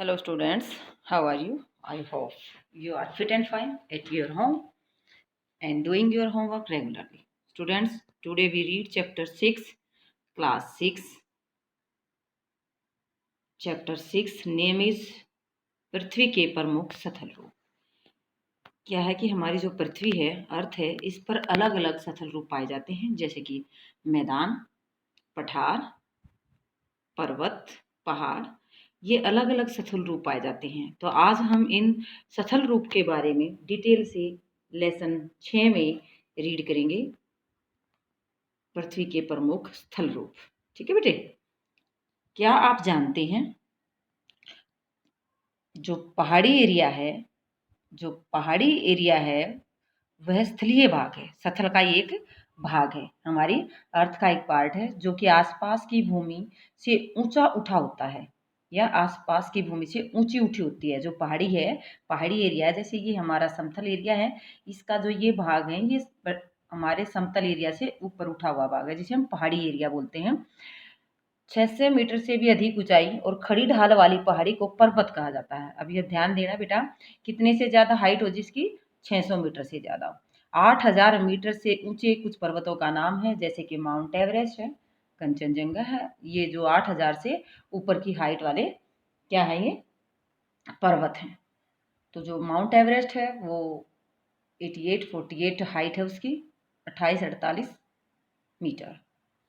Hello students, how are you? I hope you are fit and fine at your home and doing your homework regularly. Students, today we read chapter 6, class 6. Chapter 6 name is पृथ्वी के प्रमुख सतल रूप। क्या है कि हमारी जो पृथ्वी है, अर्थ है, इस पर अलग अलग सतल रूप पाए जाते हैं, जैसे कि मैदान, पठार, पर्वत, पहाड़। ये अलग अलग सतल रूप पाए जाते हैं। तो आज हम इन सतल रूप के बारे में डिटेल से लेसन 6 में रीड करेंगे, पृथ्वी के प्रमुख स्थल रूप। ठीक है बेटे, क्या आप जानते हैं जो पहाड़ी एरिया है वह स्थलीय भाग है, सतल का एक भाग है, हमारी अर्थ का एक पार्ट है, जो कि आसपास की भूमि से ऊंचा उठा होता है या आसपास की भूमि से ऊंची उठी होती है। जो पहाड़ी है, पहाड़ी एरिया, जैसे ये हमारा समतल एरिया है, इसका जो ये भाग है, ये हमारे समतल एरिया से ऊपर उठा हुआ भाग है, जिसे हम पहाड़ी एरिया बोलते हैं। 600 मीटर से भी अधिक ऊंचाई और खड़ी ढाल वाली पहाड़ी को पर्वत कहा जाता है। अब ये ध्यान देना बेटा, कितने से ज्यादा हाइट हो जिसकी? 600 मीटर से ज्यादा। 8000 मीटर से ऊंचे कुछ पर्वतों का नाम है, जैसे कि माउंट एवरेस्ट है, कंचनजंगा है। ये जो 8000 से ऊपर की हाइट वाले क्या है, ये पर्वत हैं। तो जो माउंट एवरेस्ट है वो 8848 हाइट है उसकी, 2848 मीटर।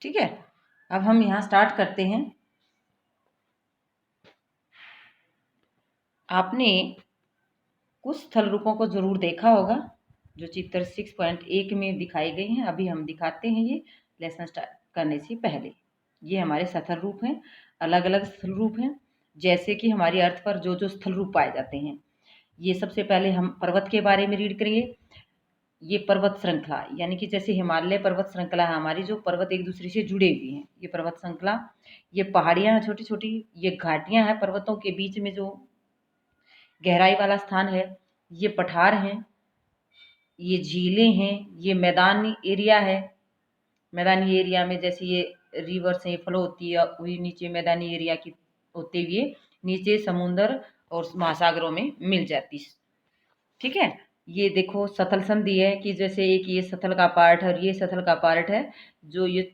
ठीक है, अब हम यहाँ स्टार्ट करते हैं। आपने कुछ स्थल रूपों को जरूर देखा होगा जो चित्र 6.1 में दिखाए गए हैं। अभी हम दिखाते हैं ये लेसन स्टार्ट करने से पहले। ये हमारे सतल रूप हैं, अलग अलग स्थल रूप हैं, जैसे कि हमारी अर्थ पर जो जो स्थल रूप पाए जाते हैं। ये सबसे पहले हम पर्वत के बारे में रीड करेंगे। ये पर्वत श्रृंखला, यानी कि जैसे हिमालय पर्वत श्रृंखला है हमारी, जो पर्वत एक दूसरे से जुड़े हुए हैं, ये पर्वत श्रृंखला। ये पहाड़ियाँ हैं छोटी छोटी, ये घाटियाँ हैं, पर्वतों के बीच में जो गहराई वाला स्थान है, ये पठार हैं, ये झीलें हैं, ये मैदानी एरिया है। मैदानी एरिया में जैसे ये रिवर से फ्लो होती है, वही नीचे मैदानी एरिया की होते हुए नीचे समुंदर और महासागरों में मिल जाती। ठीक है, ये देखो सतल संधि है कि जैसे एक ये सतल का पार्ट है और ये सतल का पार्ट है, जो ये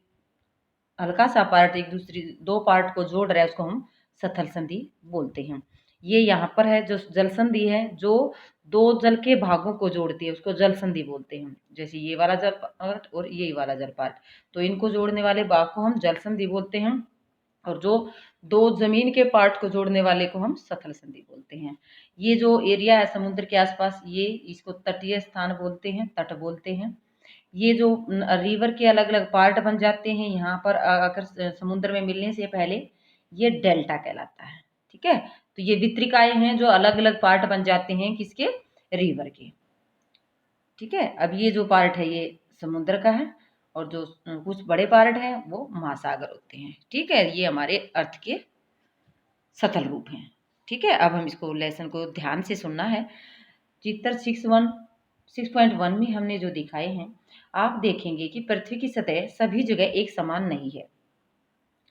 हल्का सा पार्ट एक दूसरी दो पार्ट को जोड़ रहा है, उसको हम सतल संधि बोलते हैं। ये यहाँ पर है जो जल संधि है, जो दो जल के भागों को जोड़ती है, उसको जल संधि बोलते हैं। जैसे ये वाला जल पार्ट और ये वाला जल पार्ट, तो इनको जोड़ने वाले भाग को हम जल संधि बोलते हैं, और जो दो जमीन के पार्ट को जोड़ने वाले को हम सतल संधि बोलते हैं। ये जो एरिया है समुद्र के आसपास, ये इसको तटीय स्थान बोलते हैं, तट बोलते हैं। ये जो रिवर के अलग अलग पार्ट बन जाते हैं यहाँ पर आकर समुद्र में मिलने से पहले, ये डेल्टा कहलाता है। ठीक है, तो ये वितरिकाएं हैं जो अलग अलग पार्ट बन जाते हैं किसके? रिवर के। ठीक है, अब ये जो पार्ट है ये समुद्र का है, और जो कुछ बड़े पार्ट है वो महासागर होते हैं। ठीक है, ये हमारे अर्थ के सतल रूप हैं। ठीक है, अब हम इसको लेसन को ध्यान से सुनना है। चित्र 6.1 में हमने जो दिखाए हैं, आप देखेंगे कि पृथ्वी की सतह सभी जगह एक समान नहीं है।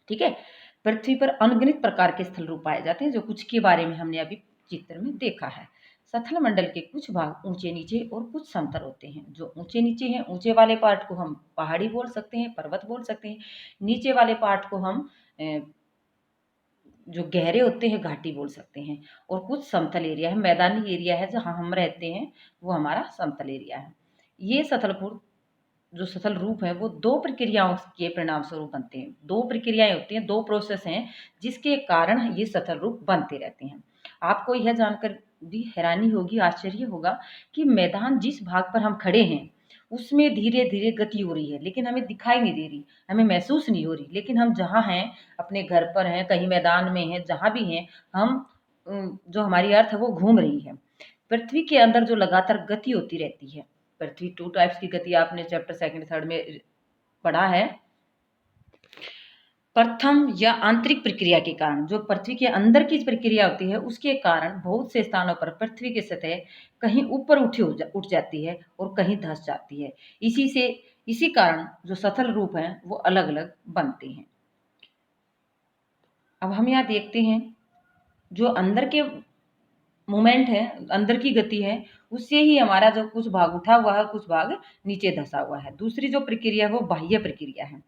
ठीक है, पृथ्वी पर अनगिनत प्रकार के स्थल रूप पाए जाते हैं, जो कुछ के बारे में हमने अभी चित्र में देखा है। सतल मंडल के कुछ भाग ऊंचे नीचे और कुछ समतल होते हैं। जो ऊंचे नीचे हैं, ऊंचे वाले पार्ट को हम पहाड़ी बोल सकते हैं, पर्वत बोल सकते हैं। नीचे वाले पार्ट को हम जो गहरे होते हैं घाटी बोल सकते हैं। और कुछ समतल एरिया है, मैदानी एरिया है, जहाँ हम रहते हैं वो हमारा समतल एरिया है। ये सतलपुर जो सतल रूप है वो दो प्रक्रियाओं के परिणाम स्वरूप बनते हैं। दो प्रक्रियाएं होती हैं, दो प्रोसेस हैं, जिसके कारण ये सतल रूप बनते रहते हैं। आपको यह जानकर भी हैरानी होगी, आश्चर्य होगा कि मैदान जिस भाग पर हम खड़े हैं उसमें धीरे धीरे गति हो रही है, लेकिन हमें दिखाई नहीं दे रही, हमें महसूस नहीं हो रही। लेकिन हम जहाँ हैं, अपने घर पर हैं, कहीं मैदान में हैं, जहाँ भी हैं हम, जो हमारी अर्थ है वो घूम रही है। पृथ्वी के अंदर जो लगातार गति होती रहती है, पृथ्वी 2 टाइप्स की गति आपने चैप्टर 2nd 3rd में पढ़ा है। प्रथम या आंतरिक प्रक्रिया के कारण, जो पृथ्वी के अंदर की प्रक्रिया होती है, उसके कारण बहुत से स्थानों पर पृथ्वी की सतह कहीं ऊपर उठ जाती है और कहीं धंस जाती है। इसी कारण जो सतल रूप हैं वो अलग अलग बनते हैं। अब हम यहाँ देखते हैं, जो अंदर के मूवमेंट है, अंदर की गति है, उससे ही हमारा जो कुछ भाग उठा हुआ है, कुछ भाग नीचे धंसा हुआ है। दूसरी जो प्रक्रिया है वो बाह्य प्रक्रिया है।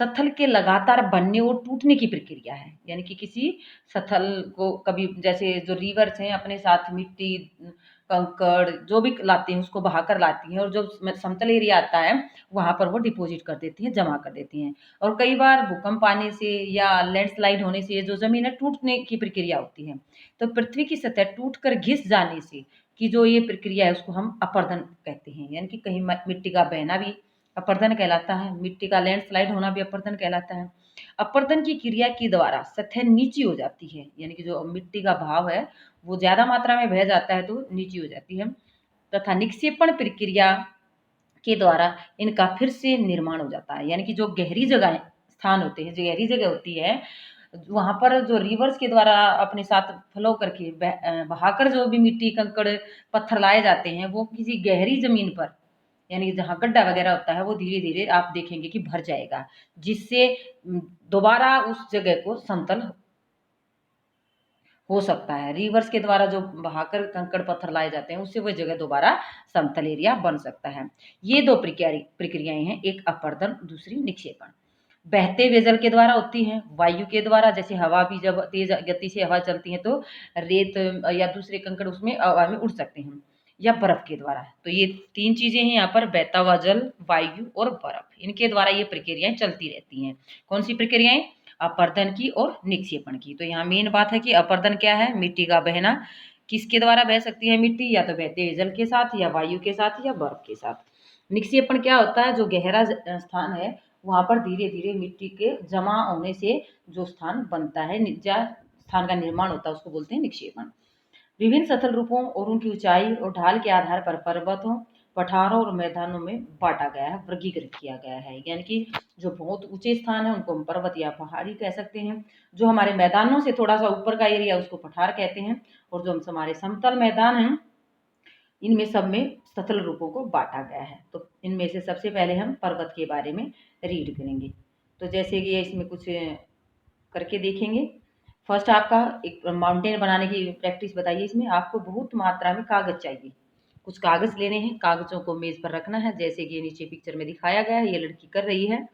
स्थल के लगातार बनने और टूटने की प्रक्रिया है। यानी कि किसी स्थल को कभी, जैसे जो रिवर्स हैं अपने साथ मिट्टी, कंकड़ जो भी लाती हैं उसको बहाकर लाती हैं, और जो समतल एरिया आता है वहाँ पर वो डिपॉजिट कर देती हैं, जमा कर देती हैं। और कई बार भूकंप आने से या लैंडस्लाइड होने से जो ज़मीन है टूटने की प्रक्रिया होती है। तो पृथ्वी की सतह टूटकर घिस जाने से की जो ये प्रक्रिया है उसको हम अपरदन कहते हैं। यानी कि कहीं मिट्टी का बहना भी अपरदन कहलाता है, मिट्टी का लैंडस्लाइड होना भी अपरदन कहलाता है। अपरदन की क्रिया के द्वारा सतह नीची हो जाती है। यानी कि जो मिट्टी का भाव है वो ज़्यादा मात्रा में बह जाता है तो नीची हो जाती है, तथा निक्षेपण प्रक्रिया के द्वारा इनका फिर से निर्माण हो जाता है। यानी कि जो गहरी जगह स्थान होते हैं, जो गहरी जगह होती है, वहाँ पर जो रिवर्स के द्वारा अपने साथ फ्लो करके बहाकर जो भी मिट्टी, कंकड़, पत्थर लाए जाते हैं वो किसी गहरी जमीन पर, यानी कि जहाँ गड्ढा वगैरह होता है वो धीरे धीरे आप देखेंगे कि भर जाएगा, जिससे दोबारा उस जगह को समतल हो सकता है। रिवर्स के द्वारा जो बहाकर कंकड़ पत्थर लाए जाते हैं उससे वह जगह दोबारा समतल एरिया बन सकता है। ये दो प्रक्रियाएं हैं, एक अपरदन, दूसरी निक्षेपण। बहते पेयजल के द्वारा होती हैं, वायु के द्वारा, जैसे हवा भी जब तेज गति से हवा चलती है तो रेत या दूसरे कंकड़ उसमें हवा में उड़ सकते हैं, या बर्फ के द्वारा। तो ये तीन चीजें हैं यहाँ पर, बहता हुआ जल, वायु और बर्फ, इनके द्वारा ये प्रक्रियाएं चलती रहती हैं। कौन सी प्रक्रियाएं? अपरदन की और निक्षेपण की। तो यहाँ मेन बात है कि अपरदन क्या है? मिट्टी का बहना। किसके द्वारा बह सकती है मिट्टी? या तो बहते हुए जल के साथ, या वायु के साथ, या बर्फ के साथ। निक्षेपण क्या होता है? जो गहरा स्थान है वहां पर धीरे धीरे मिट्टी के जमा होने से जो स्थान बनता है, स्थान का निर्माण होता है, उसको बोलते हैं निक्षेपण। विभिन्न सतल रूपों और उनकी ऊंचाई और ढाल के आधार पर पर्वतों, पठारों और मैदानों में बांटा गया है, वर्गीकृत किया गया है। यानी कि जो बहुत ऊंचे स्थान है उनको हम पर्वत या पहाड़ी कह सकते हैं, जो हमारे मैदानों से थोड़ा सा ऊपर का एरिया उसको पठार कहते हैं, और जो हमारे समतल मैदान हैं इनमें सब में सतल रूपों को बांटा गया है। तो इनमें से सबसे पहले हम पर्वत के बारे में रीड करेंगे। तो जैसे कि इसमें कुछ करके देखेंगे। फर्स्ट आपका एक माउंटेन बनाने की प्रैक्टिस बताइए। इसमें आपको बहुत मात्रा में कागज चाहिए, कुछ कागज लेने हैं, कागजों को मेज पर रखना है, जैसे कि नीचे पिक्चर में दिखाया गया है, ये लड़की कर रही है।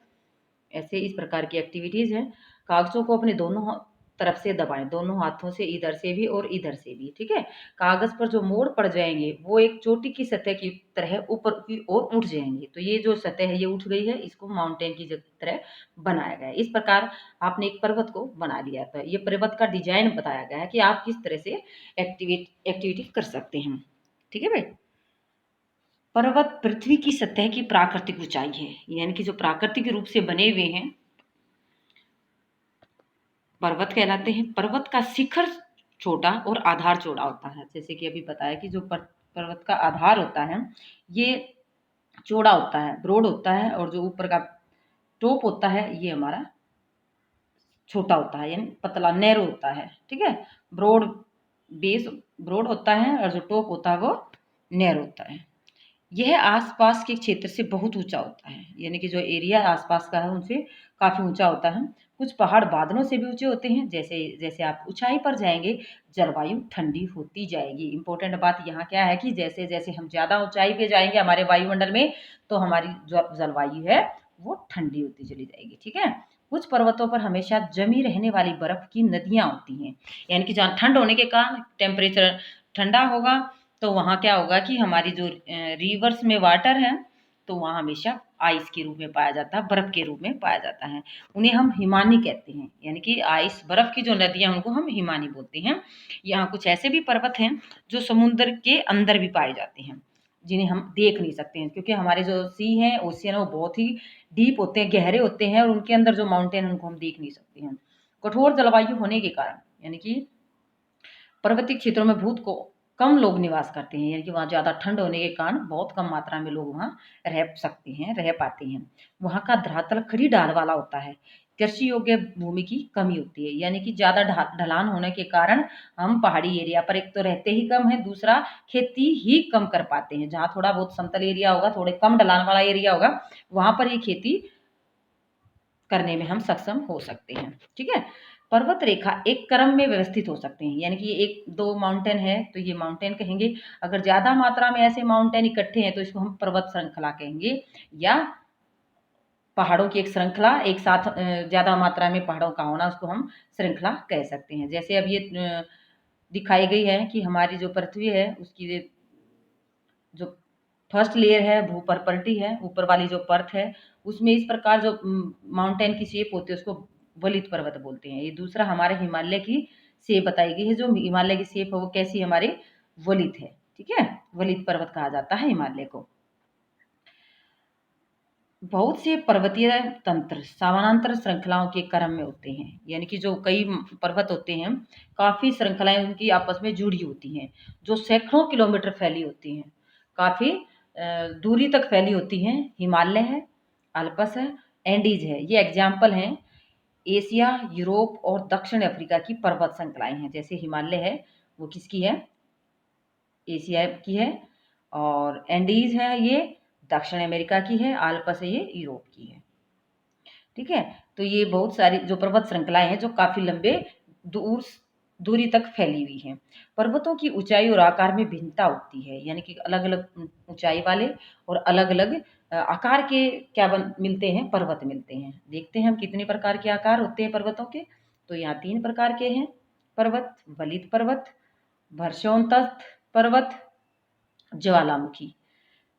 ऐसे इस प्रकार की एक्टिविटीज हैं। कागजों को अपने दोनों तरफ से दबाएं, दोनों हाथों से, इधर से भी और इधर से भी, ठीक है। कागज पर जो मोड़ पड़ जाएंगे वो एक चोटी की सतह की तरह ऊपर की ओर उठ जाएंगे। तो ये जो सतह है ये उठ गई है, इसको माउंटेन की तरह बनाया गया है। इस प्रकार आपने एक पर्वत को बना लिया। तो ये पर्वत का डिजाइन बताया गया है कि आप किस तरह से एक्टिविटी कर सकते हैं, ठीक है भाई। पर्वत पृथ्वी की सतह की प्राकृतिक ऊंचाई है, यानी कि जो प्राकृतिक रूप से बने हुए हैं पर्वत कहलाते हैं। पर्वत का शिखर छोटा और आधार चौड़ा होता है। जैसे कि अभी बताया कि जो पर्वत का आधार होता है ये चौड़ा होता है, ब्रॉड होता है, और जो ऊपर का टॉप होता है ये हमारा छोटा होता है, यानी पतला, नैरो होता है, ठीक है। ब्रॉड बेस ब्रॉड होता है और जो टॉप होता है वो नैरो होता है। यह आसपास के क्षेत्र से बहुत ऊंचा होता है, यानी कि जो एरिया आसपास का है उनसे काफ़ी ऊंचा होता है। कुछ पहाड़ बादलों से भी ऊंचे होते हैं। जैसे जैसे आप ऊंचाई पर जाएंगे जलवायु ठंडी होती जाएगी। इंपॉर्टेंट बात यहाँ क्या है कि जैसे जैसे हम ज़्यादा ऊंचाई पे जाएंगे हमारे वायुमंडल में, तो हमारी जो जलवायु है वो ठंडी होती चली जाएगी, ठीक है। कुछ पर्वतों पर हमेशा जमी रहने वाली बर्फ की नदियाँ होती हैं, यानी कि जहाँ ठंड होने के कारण टेम्परेचर ठंडा होगा तो वहाँ क्या होगा कि हमारी जो रिवर्स में वाटर है तो वहाँ हमेशा आइस के रूप में पाया जाता है, बर्फ के रूप में पाया जाता है। उन्हें हम हिमानी कहते हैं, यानी कि आइस बर्फ की जो नदियाँ उनको हम हिमानी बोलते हैं। यहाँ कुछ ऐसे भी पर्वत हैं जो समुद्र के अंदर भी पाए जाते हैं, जिन्हें हम देख नहीं सकते हैं, क्योंकि हमारे जो सी हैं, ओशियन है, वो बहुत ही डीप होते हैं, गहरे होते हैं, और उनके अंदर जो माउंटेन है उनको हम देख नहीं सकते हैं। कठोर जलवायु होने के कारण, यानी कि पर्वतीय क्षेत्रों में बहुत को कम लोग निवास करते हैं, यानी कि वहाँ ज़्यादा ठंड होने के कारण बहुत कम मात्रा में लोग वहाँ रह सकते हैं, रह पाते हैं। वहाँ का धरातल खड़ी ढाल वाला होता है, कृषि योग्य भूमि की कमी होती है, यानी कि ज़्यादा ढलान होने के कारण हम पहाड़ी एरिया पर एक तो रहते ही कम है, दूसरा खेती ही कम कर पाते हैं। जहाँ थोड़ा बहुत समतल एरिया होगा, थोड़े कम ढलान वाला एरिया होगा, वहाँ पर ये खेती करने में हम सक्षम हो सकते हैं, ठीक है। पर्वत रेखा एक क्रम में व्यवस्थित हो सकते हैं, यानी कि एक दो माउंटेन है तो ये माउंटेन कहेंगे। अगर ज़्यादा मात्रा में ऐसे माउंटेन इकट्ठे हैं तो इसको हम पर्वत श्रृंखला कहेंगे, या पहाड़ों की एक श्रृंखला एक साथ ज़्यादा मात्रा में पहाड़ों का होना, उसको हम श्रृंखला कह सकते हैं। जैसे अब ये दिखाई गई है कि हमारी जो पृथ्वी है उसकी जो फर्स्ट लेयर है भूपर्पल्टी है, ऊपर वाली जो परत है उसमें इस प्रकार जो माउंटेन की शेप होती है उसको वलित पर्वत बोलते हैं। ये दूसरा हमारे हिमालय की शेप बताई गई है, जो हिमालय की शेप है वो कैसी हमारे वलित है, ठीक है, वलित पर्वत कहा जाता है हिमालय को। बहुत से पर्वतीय तंत्र समानांतर श्रृंखलाओं के क्रम में होते हैं, यानी कि जो कई पर्वत होते हैं काफ़ी श्रृंखलाएं उनकी आपस में जुड़ी होती हैं, जो सैकड़ों किलोमीटर फैली होती हैं, काफ़ी दूरी तक फैली होती हैं। हिमालय है, अल्पस है, एंडीज है, ये एग्जाम्पल हैं एशिया, यूरोप और दक्षिण अफ्रीका की पर्वत श्रृंखलाएं हैं। जैसे हिमालय है वो किसकी है, एशिया की है, और एंडीज है ये दक्षिण अमेरिका की है, आल्पस है ये यूरोप की है, ठीक है। तो ये बहुत सारी जो पर्वत श्रृंखलाएं हैं जो काफ़ी लंबे दूर दूरी तक फैली हुई हैं। पर्वतों की ऊंचाई और आकार में भिन्नता होती है, यानी कि अलग अलग ऊंचाई वाले और अलग अलग आकार के क्या मिलते हैं, पर्वत मिलते हैं। देखते हैं हम कितने प्रकार के आकार होते हैं पर्वतों के। तो यहाँ 3 प्रकार के हैं पर्वत: वलित पर्वत, भर्षोन्तस्थ पर्वत, ज्वालामुखी।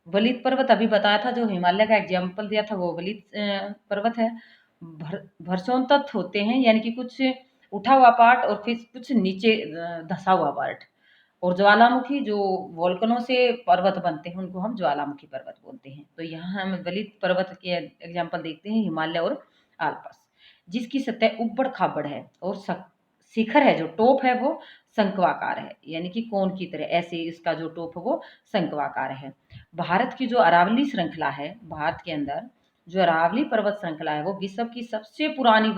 वलित पर्वत अभी बताया था, जो हिमालय का एग्जाम्पल दिया था वो वलित पर्वत है। भर्षोन्तस्थ होते हैं, यानी कि कुछ उठा हुआ पार्ट और फिर कुछ नीचे धंसा हुआ पार्ट। और ज्वालामुखी जो वोल्कनों से पर्वत बनते हैं उनको हम ज्वालामुखी पर्वत बोलते हैं। तो यहाँ हम वलित पर्वत के एग्जाम्पल देखते हैं हिमालय और आल्पस, जिसकी सतह उबड़ खाबड़ है और शिखर है जो टॉप है वो शंक्वाकार है, यानी कि कोन की तरह ऐसे इसका जो टॉप है वो शंक्वाकार है। भारत की जो अरावली श्रृंखला है, भारत के अंदर जो अरावली पर्वत श्रृंखला है वो विश्व की सबसे पुरानी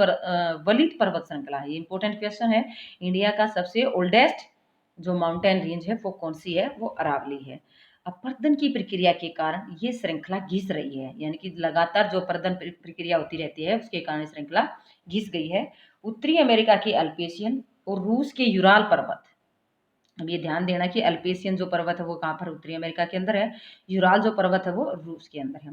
वलित पर्वत श्रृंखला है। ये इंपॉर्टेंट क्वेश्चन है। इंडिया का सबसे ओल्डेस्ट जो माउंटेन रेंज है वो कौन सी है, वो अरावली है। अपरदन की प्रक्रिया के कारण ये श्रृंखला घिस रही है, यानी कि लगातार जो अपरदन प्रक्रिया होती रहती है उसके कारण श्रृंखला घिस गई है। उत्तरी अमेरिका के अल्पेशियन और रूस के यूराल पर्वत, अब ये ध्यान देना कि अल्पेशियन जो पर्वत है वो कहाँ पर, उत्तरी अमेरिका के अंदर है। यूराल जो पर्वत है वो रूस के अंदर है।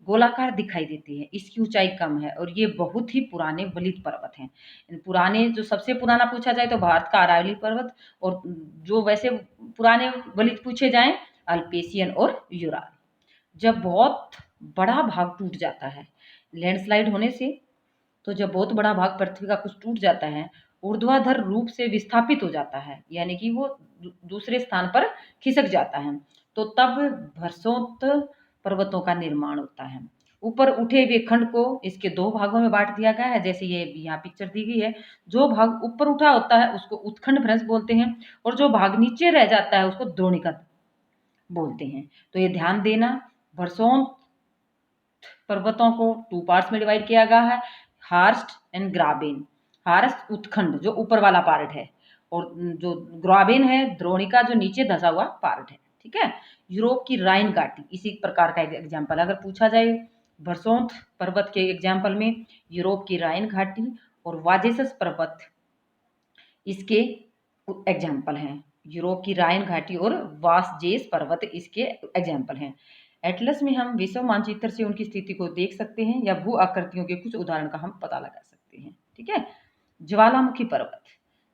गोलाकार दिखाई देती है, इसकी ऊंचाई कम है और ये बहुत ही पुराने वलित पर्वत हैं। पुराने जो सबसे पुराना पूछा जाए तो भारत का अरावली पर्वत, और जो वैसे पुराने वलित पूछे जाएं अल्पेशियन और यूराल। जब बहुत बड़ा भाग टूट जाता है लैंडस्लाइड होने से, तो जब बहुत बड़ा भाग पृथ्वी का कुछ टूट जाता है, ऊर्ध्वाधर रूप से विस्थापित हो जाता है, यानी कि वो दूसरे स्थान पर खिसक जाता है, तो तब भरसोत पर्वतों का निर्माण होता है। ऊपर उठे हुए खंड को इसके 2 भागों में बांट दिया गया है, जैसे ये यहाँ पिक्चर दी गई है। जो भाग ऊपर उठा होता है उसको उत्खंड भ्रंश बोलते हैं, और जो भाग नीचे रह जाता है उसको द्रोणिका बोलते हैं। तो ये ध्यान देना, भरसोत पर्वतों को 2 पार्ट्स में डिवाइड किया गया है, हार्स्ट एंड ग्राबेन। हार्स्ट उत्खंड जो ऊपर वाला पार्ट है, और जो ग्राबेन है द्रोणिका जो नीचे धंसा हुआ पार्ट है, ठीक है। यूरोप की राइन घाटी इसी प्रकार का एग्जाम्पल अगर पूछा जाए, भरसोत पर्वत के एग्जाम्पल में यूरोप की राइन घाटी और वाजेसस पर्वत इसके एग्जाम्पल हैं। यूरोप की राइन घाटी और वासजेस पर्वत इसके एग्जाम्पल हैं। एटलस में हम विश्व मानचित्र से उनकी स्थिति को देख सकते हैं, या भू आकृतियों के कुछ उदाहरण का हम पता लगा सकते हैं, ठीक है। ज्वालामुखी पर्वत,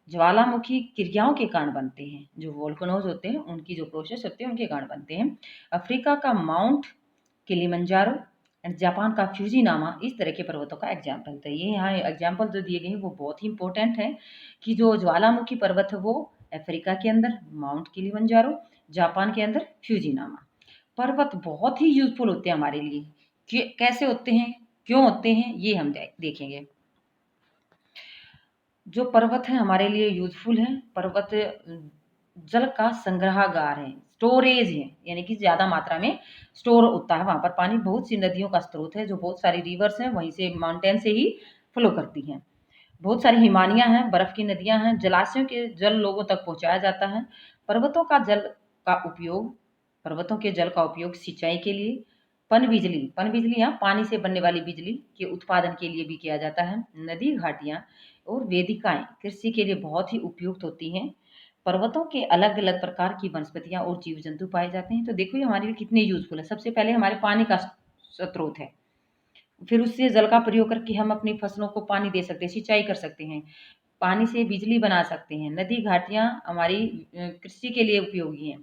ज्वालामुखी क्रियाओं के कारण बनते हैं, जो वोल्कनोज होते हैं उनकी जो प्रोसेस होते हैं उनके कारण बनते हैं। अफ्रीका का माउंट किलिमंजारो एंड जापान का फ्यूजीनामा इस तरह के पर्वतों का एग्जाम्पल। तो ये यहाँ एग्जाम्पल जो दिए गए हैं वो बहुत ही इंपॉर्टेंट है, कि जो ज्वालामुखी पर्वत है वो अफ्रीका के अंदर माउंट किलिमंजारो, जापान के अंदर फ्यूजीनामा। पर्वत बहुत ही यूजफुल होते हैं हमारे लिए, कैसे होते हैं, क्यों होते हैं, ये हम देखेंगे। जो पर्वत है हमारे लिए यूजफुल है, पर्वत जल का संग्रहागार है, स्टोरेज है, यानी कि ज़्यादा मात्रा में स्टोर होता है वहाँ पर पानी। बहुत सी नदियों का स्रोत है, जो बहुत सारी रिवर्स हैं वहीं से माउंटेन से ही फ्लो करती हैं। बहुत सारी हिमानियाँ हैं, बर्फ़ की नदियाँ हैं, जलाशयों के जल लोगों तक पहुँचाया जाता है। पर्वतों का जल का उपयोग पर्वतों के जल का उपयोग सिंचाई के लिए, पन बिजली यहाँ पानी से बनने वाली बिजली के उत्पादन के लिए भी किया जाता है। नदी घाटियाँ और वेदिकाएं कृषि के लिए बहुत ही उपयुक्त होती हैं। पर्वतों के अलग अलग प्रकार की वनस्पतियां और जीव जंतु पाए जाते हैं। तो देखो ये हमारे लिए कितने यूजफुल है। सबसे पहले हमारे पानी का स्रोत है, फिर उससे जल का प्रयोग करके हम अपनी फसलों को पानी दे सकते हैं, सिंचाई कर सकते हैं, पानी से बिजली बना सकते हैं। नदी घाटियां हमारी कृषि के लिए उपयोगी हैं।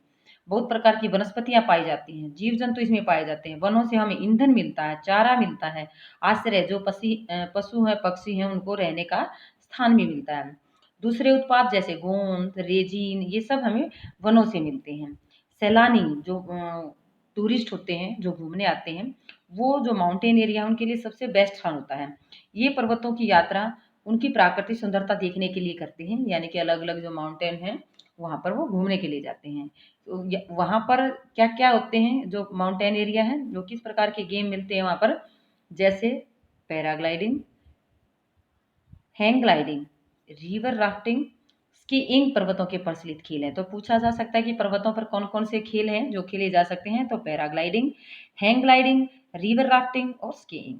बहुत प्रकार की वनस्पतियां पाई जाती हैं, जीव जंतु इसमें पाए जाते हैं। वनों से हमें ईंधन मिलता है, चारा मिलता है, आश्रय जो पशु हैं पक्षी हैं उनको रहने का स्थान भी मिलता है। दूसरे उत्पाद जैसे गोंद रेजिन ये सब हमें वनों से मिलते हैं। सैलानी जो टूरिस्ट होते हैं जो घूमने आते हैं, वो जो माउंटेन एरिया उनके लिए सबसे बेस्ट स्थान होता है। ये पर्वतों की यात्रा उनकी प्राकृतिक सुंदरता देखने के लिए करते हैं, यानी कि अलग अलग जो माउंटेन हैं वहाँ पर वो घूमने के लिए जाते हैं। तो वहाँ पर क्या क्या होते हैं, जो माउंटेन एरिया है, जो किस प्रकार के गेम मिलते हैं वहाँ पर, जैसे paragliding, hang gliding, river rafting, skiing पर्वतों के प्रचलित खेल हैं। तो पूछा जा सकता है कि पर्वतों पर कौन कौन से खेल हैं जो खेले जा सकते हैं। तो paragliding, hang gliding, river rafting और स्कीइंग।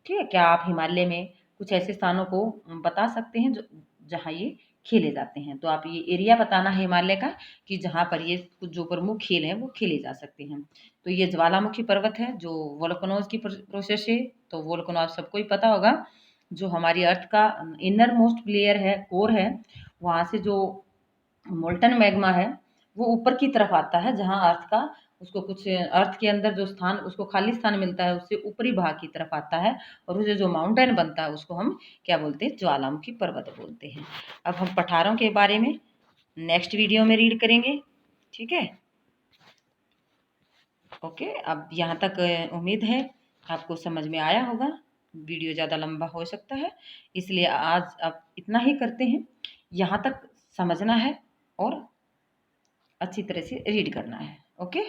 ठीक है, क्या आप हिमालय में कुछ ऐसे स्थानों को बता सकते हैं जो जहाँ ये खेले जाते हैं। तो आप ये एरिया बताना है हिमालय का कि जहाँ पर ये कुछ जो प्रमुख खेल हैं वो खेले जा सकते हैं। तो ये ज्वालामुखी पर्वत है जो वोल्केनोज की प्रोसेस है। तो वोल्केनो आप सबको ही पता होगा, जो हमारी अर्थ का इनर मोस्ट लेयर है, कोर है, वहाँ से जो मोल्टन मैग्मा है वो ऊपर की तरफ आता है, जहाँ अर्थ का उसको कुछ अर्थ के अंदर जो स्थान उसको खाली स्थान मिलता है उससे ऊपरी भाग की तरफ आता है, और उसे जो माउंटेन बनता है उसको हम क्या बोलते हैं, ज्वालामुखी पर्वत बोलते हैं। अब हम पठारों के बारे में नेक्स्ट वीडियो में रीड करेंगे। ठीक है, ओके। अब यहाँ तक उम्मीद है आपको समझ में आया होगा। वीडियो ज़्यादा लंबा हो सकता है, इसलिए आज आप इतना ही करते हैं। यहाँ तक समझना है और अच्छी तरह से रीड करना है। ओके।